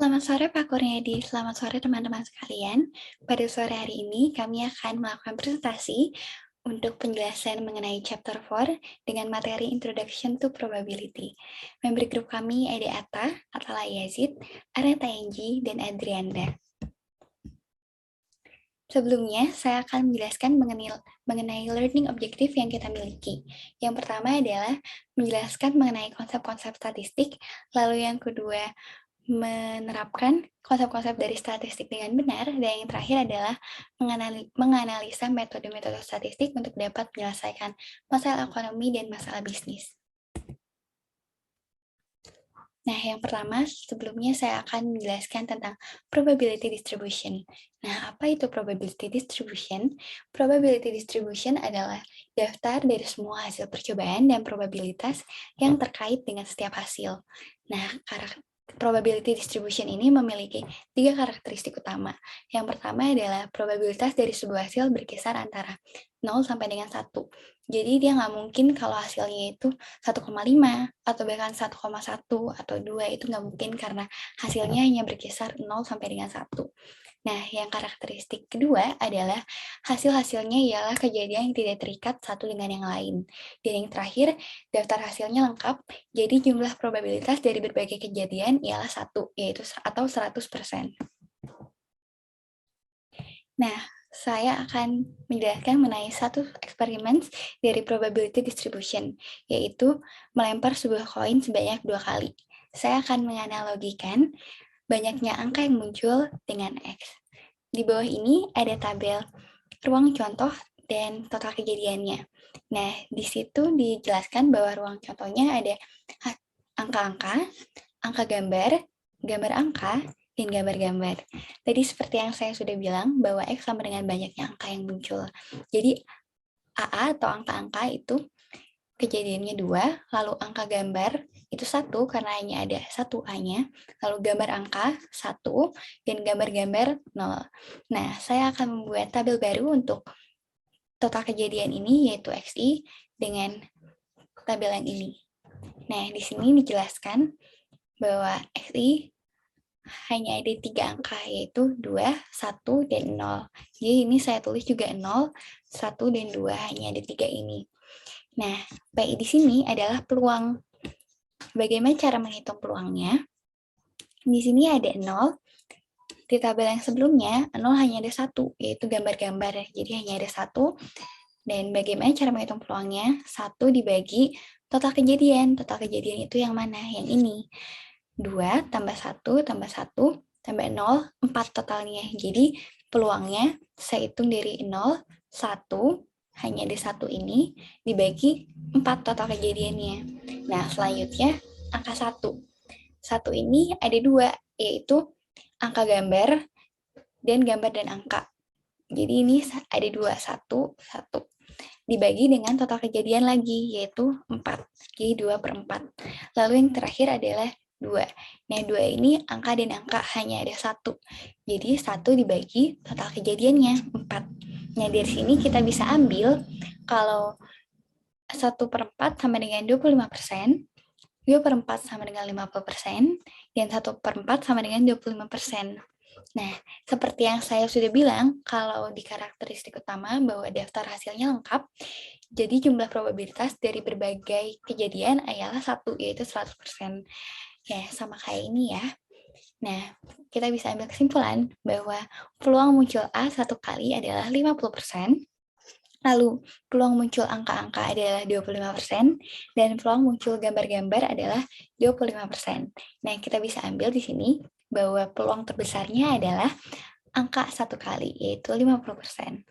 Selamat sore Pak Kurniadi, selamat sore teman-teman sekalian. Pada sore hari ini kami akan melakukan presentasi untuk penjelasan mengenai chapter 4 dengan materi Introduction to Probability. Member grup kami ada Atta, Atala Yazid, Areta Enji, dan Adrianda. Sebelumnya, saya akan menjelaskan mengenai learning objective yang kita miliki. Yang pertama adalah menjelaskan mengenai konsep-konsep statistik, lalu yang kedua menerapkan konsep-konsep dari statistik dengan benar, dan yang terakhir adalah menganalisa metode-metode statistik untuk dapat menyelesaikan masalah ekonomi dan masalah bisnis. Nah, yang pertama, sebelumnya saya akan menjelaskan tentang probability distribution. Nah, apa itu probability distribution? Probability distribution adalah daftar dari semua hasil percobaan dan probabilitas yang terkait dengan setiap hasil. Nah, probability distribution ini memiliki 3 karakteristik utama. Yang pertama adalah probabilitas dari sebuah hasil berkisar antara 0 sampai dengan 1. Jadi dia nggak mungkin kalau hasilnya itu 1,5 atau bahkan 1,1 atau 2 itu nggak mungkin karena hasilnya hanya berkisar 0 sampai dengan 1. Nah, yang karakteristik kedua adalah hasil-hasilnya ialah kejadian yang tidak terikat satu dengan yang lain. Dan yang terakhir, daftar hasilnya lengkap, jadi jumlah probabilitas dari berbagai kejadian ialah 1, yaitu atau 100%. Nah, saya akan menjelaskan mengenai satu eksperimen dari probability distribution, yaitu melempar sebuah koin sebanyak 2 kali. Saya akan menganalogikan banyaknya angka yang muncul dengan X. Di bawah ini ada tabel ruang contoh dan total kejadiannya. Nah, di situ dijelaskan bahwa ruang contohnya ada angka-angka, angka gambar, gambar angka, dan gambar-gambar. Tadi seperti yang saya sudah bilang, bahwa X sama dengan banyaknya angka yang muncul. Jadi, AA atau angka-angka itu kejadiannya 2, lalu angka gambar itu 1 karena hanya ada 1 A-nya, lalu gambar angka 1, dan gambar-gambar 0. Nah, saya akan membuat tabel baru untuk total kejadian ini, yaitu XI, dengan tabel yang ini. Nah, di sini dijelaskan bahwa XI hanya ada 3 angka, yaitu 2, 1, dan 0. Jadi ini saya tulis juga 0, 1, dan 2, hanya ada 3 ini. Nah, PI di sini adalah peluang. Bagaimana cara menghitung peluangnya? Di sini ada 0, di tabel yang sebelumnya 0 hanya ada 1, yaitu gambar-gambar, jadi hanya ada 1. Dan bagaimana cara menghitung peluangnya? 1 dibagi total kejadian. Total kejadian itu yang mana? Yang ini. 2 tambah 1 tambah 1 tambah 0, 4 totalnya. Jadi peluangnya saya hitung dari 0, 1, hanya ada 1 ini, dibagi 4 total kejadiannya. Nah, selanjutnya angka 1. 1 ini ada 2, yaitu angka gambar dan gambar dan angka. Jadi ini ada 2, 1, 1. Dibagi dengan total kejadian lagi, yaitu 4. Jadi 2 per 4. Lalu yang terakhir adalah 2. Nah, 2 ini angka dan angka hanya ada 1. Jadi 1 dibagi total kejadiannya, 4. Nah, dari sini kita bisa ambil kalau 1 per 4 sama dengan 25%, 2 per 4 sama dengan 50%, dan 1 per 4 sama dengan 25%. Nah, seperti yang saya sudah bilang, kalau di karakteristik utama bahwa daftar hasilnya lengkap, jadi jumlah probabilitas dari berbagai kejadian ialah 1, yaitu 100%. Ya, sama kayak ini ya. Nah, kita bisa ambil kesimpulan bahwa peluang muncul A 1 kali adalah 50%, lalu peluang muncul angka-angka adalah 25%, dan peluang muncul gambar-gambar adalah 25%. Nah, kita bisa ambil di sini bahwa peluang terbesarnya adalah angka 1 kali, yaitu 50%.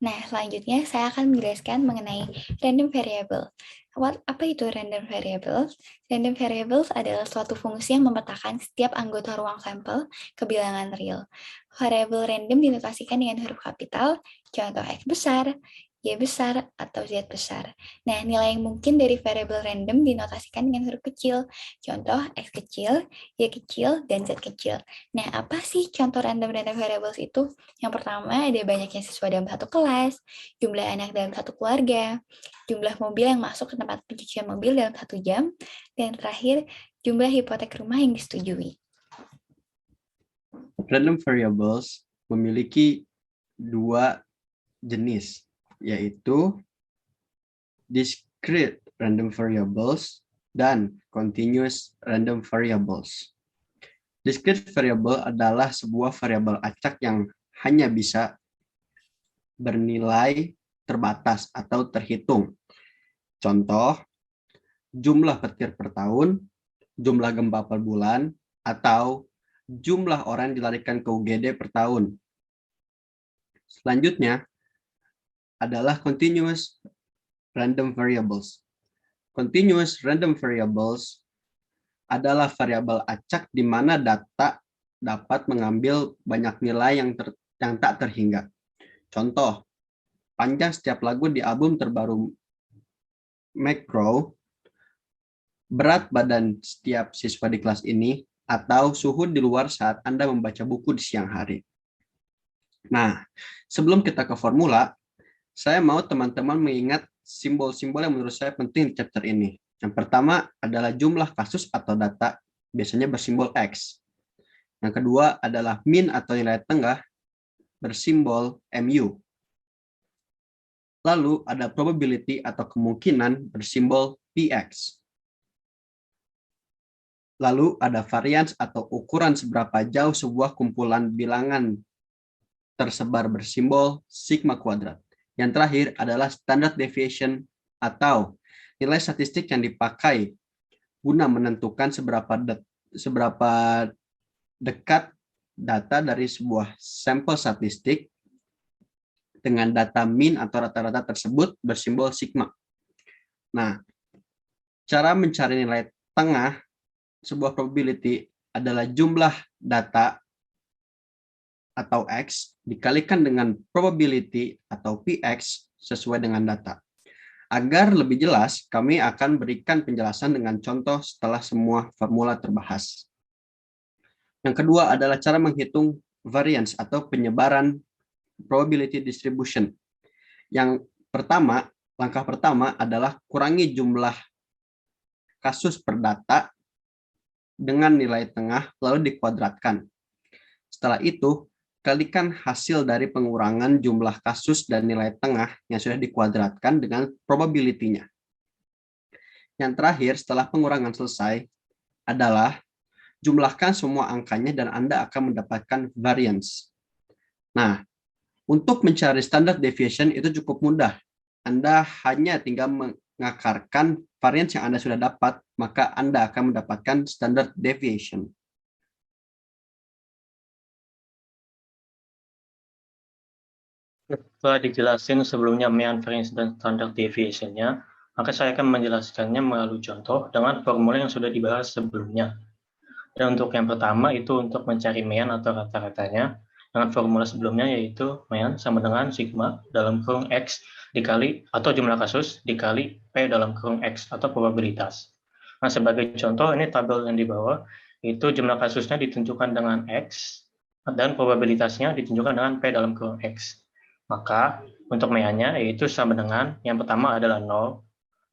Nah, selanjutnya saya akan menjelaskan mengenai random variable. Apa itu random variable? Random variables adalah suatu fungsi yang memetakan setiap anggota ruang sampel ke bilangan real. Variabel random dinotasikan dengan huruf kapital, contoh X besar, Y besar atau Z besar. Nah, nilai yang mungkin dari variabel random dinotasikan dengan huruf kecil. Contoh, X kecil, Y kecil, dan Z kecil. Nah, apa sih contoh random variables itu? Yang pertama, ada banyaknya siswa dalam satu kelas, jumlah anak dalam satu keluarga, jumlah mobil yang masuk ke tempat pencucian mobil dalam 1 jam, dan terakhir, jumlah hipotek rumah yang disetujui. Random variables memiliki dua jenis, yaitu discrete random variables dan continuous random variables. Discrete variable adalah sebuah variabel acak yang hanya bisa bernilai terbatas atau terhitung. Contoh, jumlah petir per tahun, jumlah gempa per bulan, atau jumlah orang yang dilarikan ke UGD per tahun. Selanjutnya adalah continuous random variables. Continuous random variables adalah variabel acak di mana data dapat mengambil banyak nilai yang tak terhingga. Contoh, panjang setiap lagu di album terbaru McGraw, berat badan setiap siswa di kelas ini, atau suhu di luar saat Anda membaca buku di siang hari. Nah, sebelum kita ke formula, saya mau teman-teman mengingat simbol-simbol yang menurut saya penting di chapter ini. Yang pertama adalah jumlah kasus atau data, biasanya bersimbol X. Yang kedua adalah mean atau nilai tengah, bersimbol MU. Lalu ada probability atau kemungkinan, bersimbol PX. Lalu ada variance atau ukuran seberapa jauh sebuah kumpulan bilangan tersebar, bersimbol sigma kuadrat. Yang terakhir adalah standard deviation atau nilai statistik yang dipakai guna menentukan seberapa dekat data dari sebuah sampel statistik dengan data mean atau rata-rata tersebut, bersimbol sigma. Nah, cara mencari nilai tengah sebuah probability adalah jumlah data atau X dikalikan dengan probability atau PX sesuai dengan data. Agar lebih jelas, kami akan berikan penjelasan dengan contoh setelah semua formula terbahas. Yang kedua adalah cara menghitung variance atau penyebaran probability distribution. Yang pertama, langkah pertama adalah kurangi jumlah kasus per data dengan nilai tengah lalu dikuadratkan. Setelah itu, kalikan hasil dari pengurangan jumlah kasus dan nilai tengah yang sudah dikuadratkan dengan probability-nya. Yang terakhir, setelah pengurangan selesai, adalah jumlahkan semua angkanya dan Anda akan mendapatkan variance. Nah, untuk mencari standard deviation itu cukup mudah. Anda hanya tinggal mengakarkan variance yang Anda sudah dapat, maka Anda akan mendapatkan standard deviation. Setelah dijelasin sebelumnya mean, variance, dan standard deviation-nya, maka saya akan menjelaskannya melalui contoh dengan formula yang sudah dibahas sebelumnya. Dan untuk yang pertama itu untuk mencari mean atau rata-ratanya, dengan formula sebelumnya yaitu mean sama dengan sigma dalam kurung X dikali atau jumlah kasus dikali P dalam kurung X atau probabilitas. Nah, sebagai contoh ini tabel yang di bawah, itu jumlah kasusnya ditunjukkan dengan X dan probabilitasnya ditunjukkan dengan P dalam kurung X. Maka untuk meannya yaitu sama dengan yang pertama adalah 0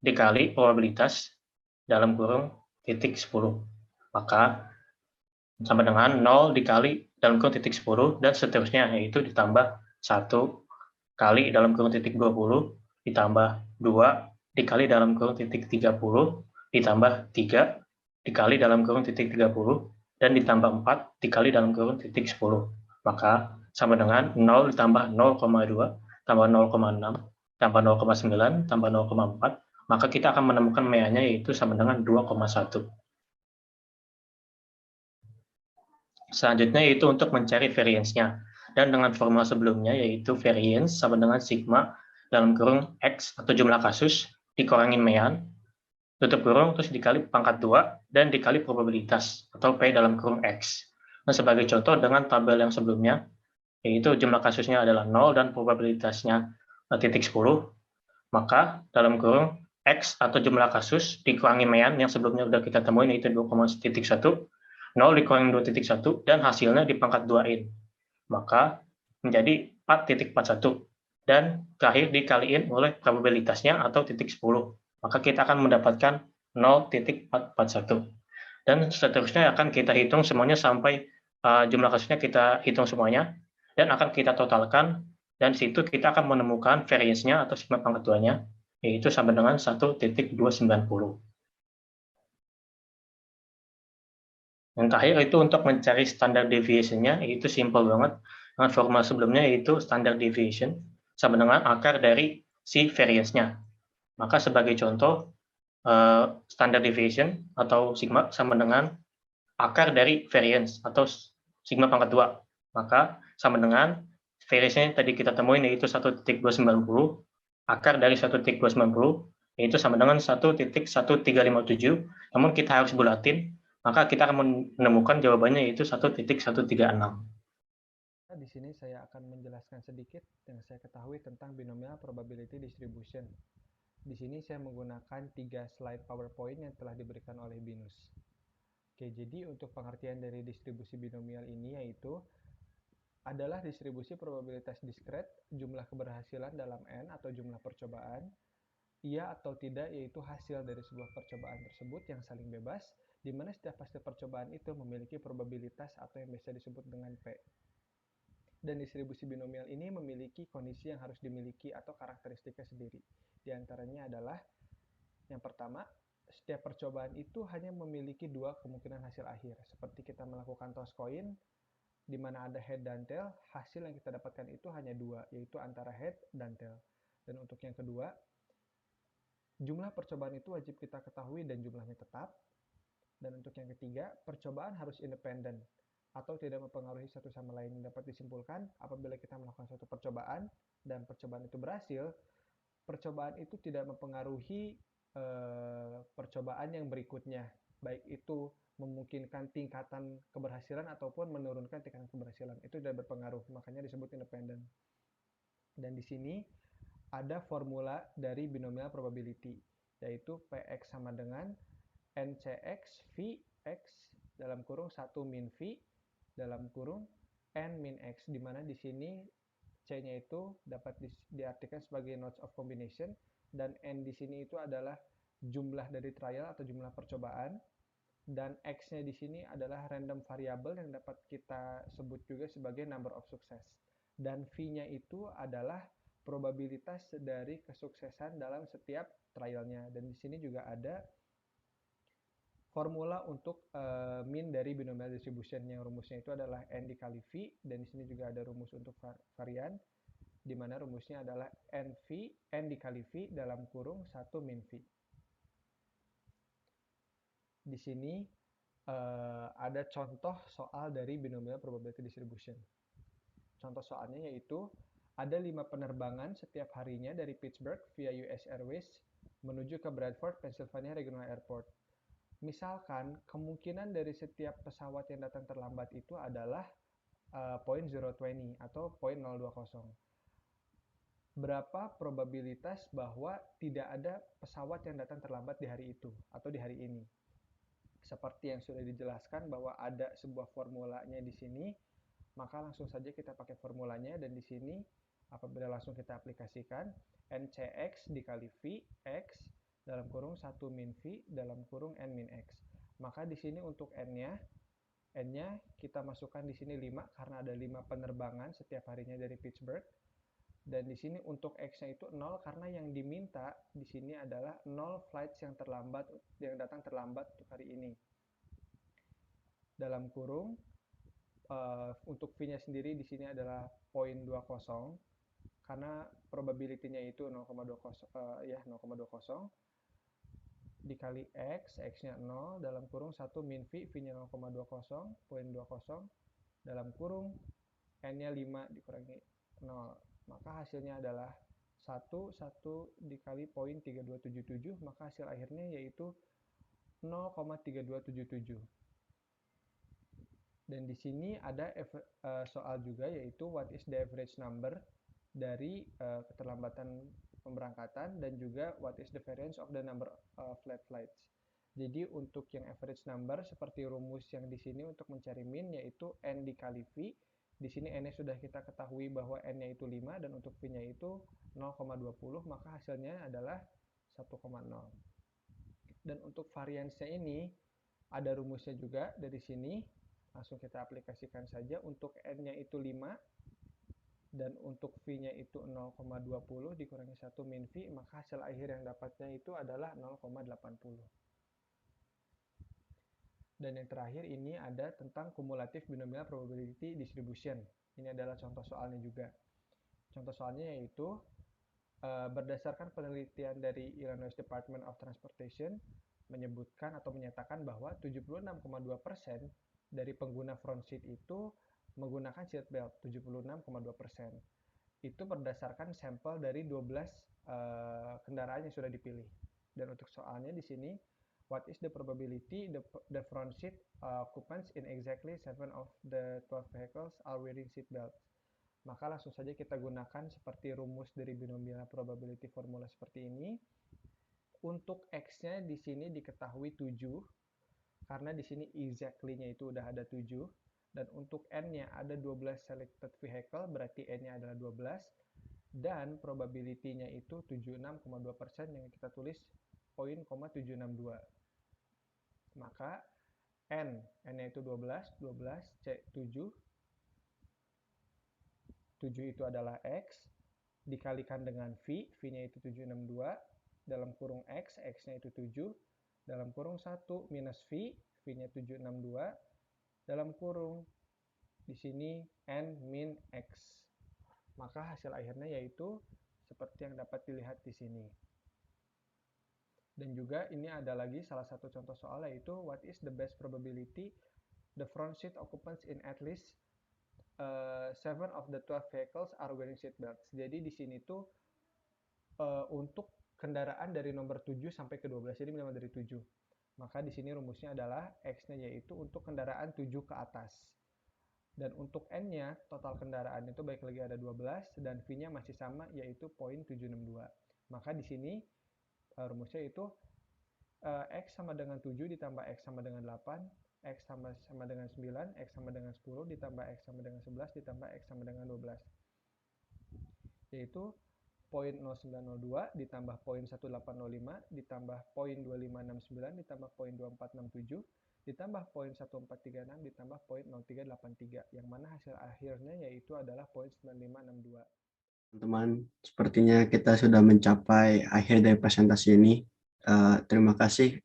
dikali probabilitas dalam kurung titik 10. Maka sama dengan 0 dikali dalam kurung titik 10 dan seterusnya, yaitu ditambah 1 kali dalam kurung titik 20 ditambah 2 dikali dalam kurung titik 30 ditambah 3 dikali dalam kurung titik 30 dan ditambah 4 dikali dalam kurung titik 10. Maka sama dengan 0 ditambah 0,2 tambah 0,6 tambah 0,9 tambah 0,4, maka kita akan menemukan meannya yaitu sama dengan 2,1. Selanjutnya yaitu untuk mencari variance-nya. Dan dengan formula sebelumnya yaitu variance sama dengan sigma dalam kurung X atau jumlah kasus dikurangin mean, tutup kurung, terus dikali pangkat 2 dan dikali probabilitas atau P dalam kurung X. Nah, sebagai contoh dengan tabel yang sebelumnya, yaitu jumlah kasusnya adalah 0 dan probabilitasnya titik 10, maka dalam kurung X atau jumlah kasus dikurangi mean yang sebelumnya sudah kita temuin yaitu 2,1, 0 dikurangi 2,1, dan hasilnya dipangkat 2-in. Maka menjadi 4,41. Dan terakhir dikaliin oleh probabilitasnya atau titik 10. Maka kita akan mendapatkan 0,441. Dan seterusnya akan kita hitung semuanya sampai jumlah kasusnya kita hitung semuanya, dan akan kita totalkan, dan situ kita akan menemukan variance-nya atau sigma pangkat 2-nya, yaitu sama dengan 1,290. Yang terakhir itu untuk mencari standard deviation-nya, yaitu simple banget. Dengan formula sebelumnya yaitu standard deviation sama dengan akar dari si variance-nya. Maka sebagai contoh, standard deviation atau sigma sama dengan akar dari variance atau sigma pangkat 2. Maka sama dengan variance-nya tadi kita temuin yaitu 1,290, akar dari 1,290 yaitu sama dengan 1,1357, namun kita harus bulatin, maka kita akan menemukan jawabannya yaitu 1,136. Di sini saya akan menjelaskan sedikit yang saya ketahui tentang binomial probability distribution. Di sini saya menggunakan 3 slide PowerPoint yang telah diberikan oleh Binus. Oke, jadi untuk pengertian dari distribusi binomial ini yaitu adalah distribusi probabilitas diskret jumlah keberhasilan dalam N atau jumlah percobaan, iya atau tidak yaitu hasil dari sebuah percobaan tersebut yang saling bebas, di mana setiap hasil percobaan itu memiliki probabilitas atau yang biasa disebut dengan P. Dan distribusi binomial ini memiliki kondisi yang harus dimiliki atau karakteristiknya sendiri. Di antaranya adalah yang pertama, setiap percobaan itu hanya memiliki 2 kemungkinan hasil akhir. Seperti kita melakukan toss coin, di mana ada head dan tail, hasil yang kita dapatkan itu hanya 2, yaitu antara head dan tail. Dan untuk yang kedua, jumlah percobaan itu wajib kita ketahui dan jumlahnya tetap. Dan untuk yang ketiga, percobaan harus independen atau tidak mempengaruhi satu sama lain. Dapat disimpulkan, apabila kita melakukan suatu percobaan dan percobaan itu berhasil, percobaan itu tidak mempengaruhi percobaan yang berikutnya, baik itu memungkinkan tingkatan keberhasilan ataupun menurunkan tingkatan keberhasilan. Itu tidak berpengaruh, makanya disebut independen. Dan di sini ada formula dari binomial probability, yaitu Px sama dengan NCX Vx dalam kurung 1 min V dalam kurung N min X, di mana di sini C-nya itu dapat diartikan sebagai nodes of combination, dan N di sini itu adalah jumlah dari trial atau jumlah percobaan, dan X-nya di sini adalah random variable yang dapat kita sebut juga sebagai number of success, dan V-nya itu adalah probabilitas dari kesuksesan dalam setiap trialnya. Dan di sini juga ada formula untuk mean dari binomial distribution, yang rumusnya itu adalah N dikali V, dan di sini juga ada rumus untuk varian, di mana rumusnya adalah N dikali V dalam kurung 1 min V. Di sini ada contoh soal dari binomial probability distribution. Contoh soalnya yaitu ada 5 penerbangan setiap harinya dari Pittsburgh via US Airways menuju ke Bradford, Pennsylvania Regional Airport. Misalkan kemungkinan dari setiap pesawat yang datang terlambat itu adalah 0.020 atau 0.020. Berapa probabilitas bahwa tidak ada pesawat yang datang terlambat di hari itu atau di hari ini? Seperti yang sudah dijelaskan bahwa ada sebuah formulanya di sini, maka langsung saja kita pakai formulanya, dan di sini apabila langsung kita aplikasikan NCX dikali Vx dalam kurung 1 min V dalam kurung N min X. Maka di sini untuk N-nya kita masukkan di sini 5 karena ada 5 penerbangan setiap harinya dari Pittsburgh. Dan di sini untuk X-nya itu 0 karena yang diminta di sini adalah 0 flights yang datang terlambat untuk hari ini. Dalam kurung untuk V-nya sendiri di sini adalah 0.20 karena probability-nya itu 0,20 dikali X-nya 0 dalam kurung 1 min V, V-nya 0,20 dalam kurung N-nya 5 dikurangi 0. Maka hasilnya adalah 1 dikali 0.3277, maka hasil akhirnya yaitu 0,3277. Dan di sini ada soal juga yaitu what is the average number dari keterlambatan pemberangkatan dan juga what is the variance of the number of flight flights. Jadi untuk yang average number seperti rumus yang di sini untuk mencari min yaitu N dikali V. Di sini N-nya sudah kita ketahui bahwa N-nya itu 5 dan untuk V-nya itu 0,20, maka hasilnya adalah 1,0. Dan untuk variance-nya ini ada rumusnya juga dari sini. Langsung kita aplikasikan saja. Untuk N-nya itu 5 dan untuk V-nya itu 0,20 dikurangi 1 min V, maka hasil akhir yang dapatnya itu adalah 0,80. Dan yang terakhir ini ada tentang cumulative binomial probability distribution. Ini adalah contoh soalnya juga. Contoh soalnya yaitu berdasarkan penelitian dari Illinois Department of Transportation menyebutkan atau menyatakan bahwa 76,2% dari pengguna front seat itu menggunakan seat belt, 76,2%. Itu berdasarkan sampel dari 12 kendaraan yang sudah dipilih. Dan untuk soalnya di sini, what is the probability the front seat occupants in exactly 7 of the 12 vehicles are wearing seat belts? Maka langsung saja kita gunakan seperti rumus dari binomial probability formula seperti ini. Untuk X-nya di sini diketahui 7, karena di sini exactly-nya itu udah ada 7. Dan untuk N-nya ada 12 selected vehicle, berarti N-nya adalah 12. Dan probability-nya itu 76,2% yang kita tulis 0,762. Maka N-nya itu 12, C 7. 7 itu adalah X, dikalikan dengan V, V-nya itu 762, dalam kurung X, X-nya itu 7, dalam kurung 1 minus V, V-nya 762, dalam kurung di sini N min X. Maka hasil akhirnya yaitu seperti yang dapat dilihat di sini. Dan juga ini ada lagi salah satu contoh soal yaitu what is the best probability the front seat occupants in at least 7 of the 12 vehicles are wearing seat belts. Jadi di sini tuh untuk kendaraan dari nomor 7 sampai ke 12, jadi minimal dari 7. Maka di sini rumusnya adalah X-nya yaitu untuk kendaraan 7 ke atas. Dan untuk N-nya, total kendaraan itu baik lagi ada 12, dan V-nya masih sama yaitu 0,762. Maka di sini rumusnya itu X sama dengan 7 ditambah X sama dengan 8, X sama dengan 9, X sama dengan 10, ditambah X sama dengan 11, ditambah X sama dengan 12. Yaitu 0,0902 ditambah 0,1805 ditambah 0,2569 ditambah 0,2467 ditambah 0,1436 ditambah 0,0383, yang mana hasil akhirnya yaitu adalah 0,9562. Teman-teman, sepertinya kita sudah mencapai akhir dari presentasi ini. Terima kasih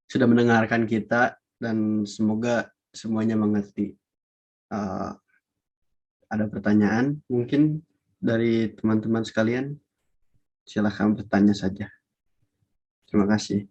sudah mendengarkan kita dan semoga semuanya mengerti. Ada pertanyaan mungkin dari teman-teman sekalian? Silakan bertanya saja. Terima kasih.